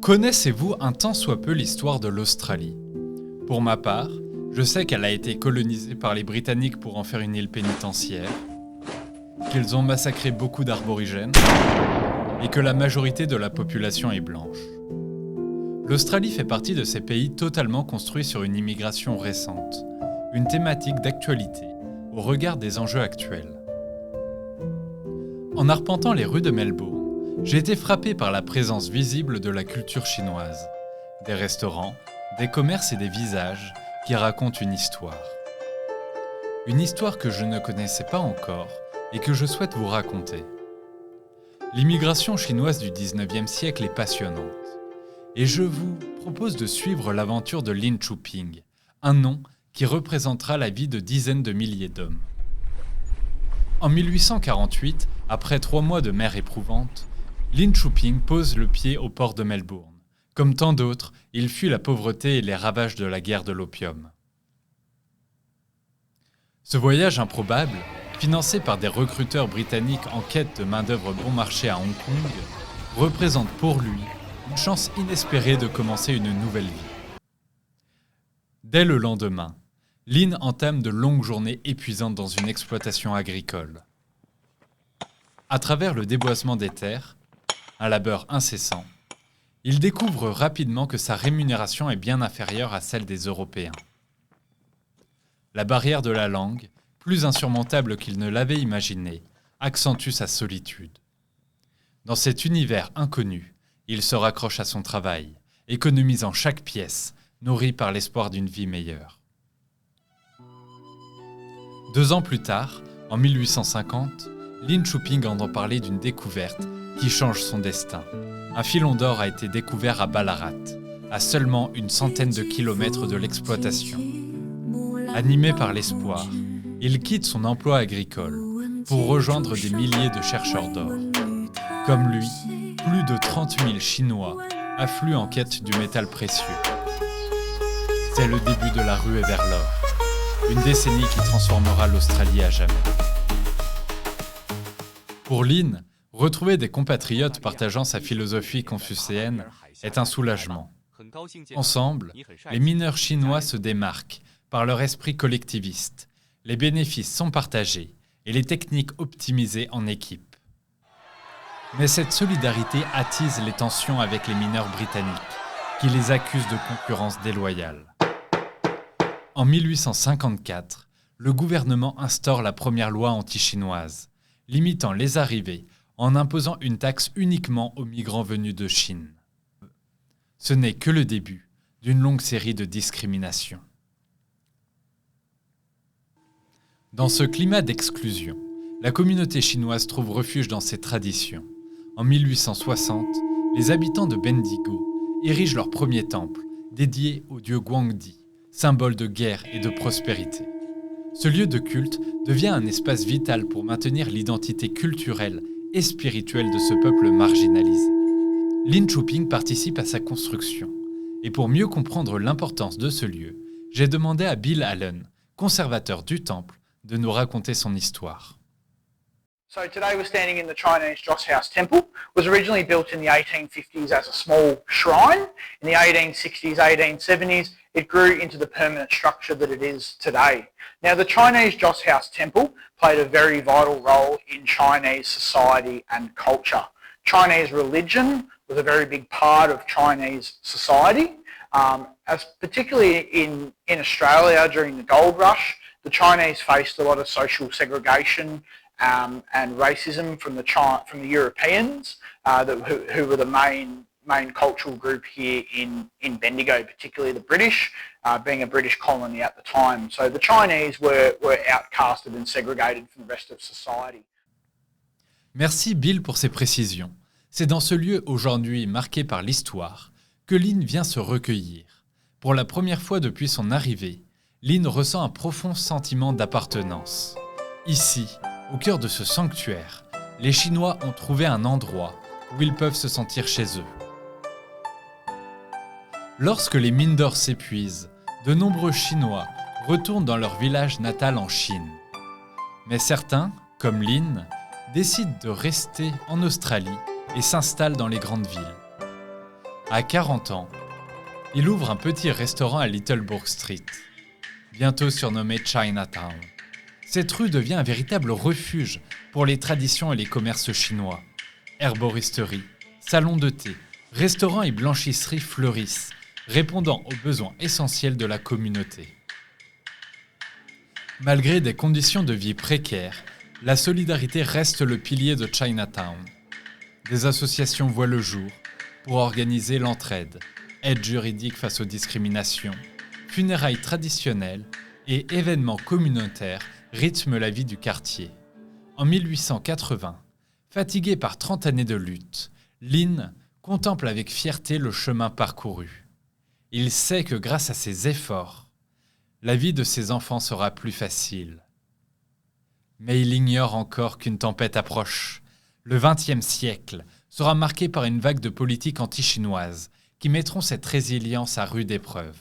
Connaissez-vous un tant soit peu l'histoire de l'Australie ? Pour ma part, je sais qu'elle a été colonisée par les Britanniques pour en faire une île pénitentiaire, qu'ils ont massacré beaucoup d'aborigènes et que la majorité de la population est blanche. L'Australie fait partie de ces pays totalement construits sur une immigration récente, une thématique d'actualité au regard des enjeux actuels. En arpentant les rues de Melbourne, j'ai été frappé par la présence visible de la culture chinoise, des restaurants, des commerces et des visages qui racontent une histoire. Une histoire que je ne connaissais pas encore et que je souhaite vous raconter. L'immigration chinoise du 19e siècle est passionnante et je vous propose de suivre l'aventure de Lin Chuping, un nom qui représentera la vie de dizaines de milliers d'hommes. En 1848, après 3 mois de mer éprouvante, Lin Chuping pose le pied au port de Melbourne. Comme tant d'autres, il fuit la pauvreté et les ravages de la guerre de l'opium. Ce voyage improbable, financé par des recruteurs britanniques en quête de main-d'œuvre bon marché à Hong Kong, représente pour lui une chance inespérée de commencer une nouvelle vie. Dès le lendemain, Lin entame de longues journées épuisantes dans une exploitation agricole. À travers le déboisement des terres, un labeur incessant, il découvre rapidement que sa rémunération est bien inférieure à celle des Européens. La barrière de la langue, plus insurmontable qu'il ne l'avait imaginé, accentue sa solitude. Dans cet univers inconnu, il se raccroche à son travail, économisant chaque pièce, nourri par l'espoir d'une vie meilleure. 2 ans plus tard, en 1850, Lin Chuping entend parler d'une découverte qui change son destin. Un filon d'or a été découvert à Ballarat, à seulement une centaine de kilomètres de l'exploitation. Animé par l'espoir, il quitte son emploi agricole pour rejoindre des milliers de chercheurs d'or. Comme lui, plus de 30 000 Chinois affluent en quête du métal précieux. C'est le début de la ruée vers l'or, une décennie qui transformera l'Australie à jamais. Pour Lin, retrouver des compatriotes partageant sa philosophie confucéenne est un soulagement. Ensemble, les mineurs chinois se démarquent par leur esprit collectiviste. Les bénéfices sont partagés et les techniques optimisées en équipe. Mais cette solidarité attise les tensions avec les mineurs britanniques, qui les accusent de concurrence déloyale. En 1854, le gouvernement instaure la première loi anti-chinoise, limitant les arrivées en imposant une taxe uniquement aux migrants venus de Chine. Ce n'est que le début d'une longue série de discriminations. Dans ce climat d'exclusion, la communauté chinoise trouve refuge dans ses traditions. En 1860, les habitants de Bendigo érigent leur premier temple, dédié au dieu Guangdi, symbole de guerre et de prospérité. Ce lieu de culte devient un espace vital pour maintenir l'identité culturelle et spirituelle de ce peuple marginalisé. Lin Chuping participe à sa construction. Et pour mieux comprendre l'importance de ce lieu, j'ai demandé à Bill Allen, conservateur du temple, de nous raconter son histoire. So today we're standing in the Chinese Joss House Temple. It was originally built in the 1850s as a small shrine. In the 1860s, 1870s, it grew into the permanent structure that it is today. Now the Chinese Joss House Temple played a very vital role in Chinese society and culture. Chinese religion was a very big part of Chinese society. As particularly in Australia during the gold rush, the Chinese faced a lot of social segregation and racism from the Europeans who were the main cultural group here in Bendigo, particularly the British, being a British colony at the time. So the Chinese were outcasted and segregated from the rest of society. Merci Bill pour ces précisions. C'est dans ce lieu aujourd'hui marqué par l'histoire que Lin vient se recueillir. Pour la première fois depuis son arrivée, Lin ressent un profond sentiment d'appartenance. Ici, au cœur de ce sanctuaire, les Chinois ont trouvé un endroit où ils peuvent se sentir chez eux. Lorsque les mines d'or s'épuisent, de nombreux Chinois retournent dans leur village natal en Chine. Mais certains, comme Lin, décident de rester en Australie et s'installent dans les grandes villes. À 40 ans, il ouvre un petit restaurant à Littlebourg Street, bientôt surnommé Chinatown. Cette rue devient un véritable refuge pour les traditions et les commerces chinois. Herboristerie, salons de thé, restaurants et blanchisseries fleurissent, répondant aux besoins essentiels de la communauté. Malgré des conditions de vie précaires, la solidarité reste le pilier de Chinatown. Des associations voient le jour pour organiser l'entraide, aide juridique face aux discriminations, funérailles traditionnelles et événements communautaires rythment la vie du quartier. En 1880, fatigué par 30 années de lutte, Lin contemple avec fierté le chemin parcouru. Il sait que grâce à ses efforts, la vie de ses enfants sera plus facile. Mais il ignore encore qu'une tempête approche. Le XXe siècle sera marqué par une vague de politiques anti-chinoises qui mettront cette résilience à rude épreuve.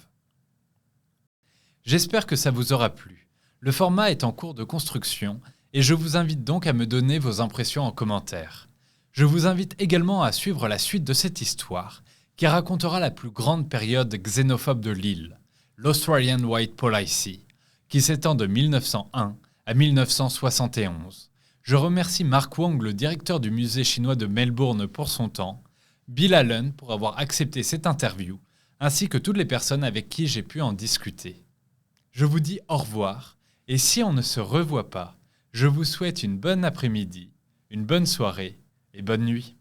J'espère que ça vous aura plu. Le format est en cours de construction et je vous invite donc à me donner vos impressions en commentaire. Je vous invite également à suivre la suite de cette histoire qui racontera la plus grande période xénophobe de l'île, l'Australian White Policy, qui s'étend de 1901 à 1971. Je remercie Mark Wong, le directeur du musée chinois de Melbourne, pour son temps, Bill Allen pour avoir accepté cette interview, ainsi que toutes les personnes avec qui j'ai pu en discuter. Je vous dis au revoir, et si on ne se revoit pas, je vous souhaite une bonne après-midi, une bonne soirée et bonne nuit.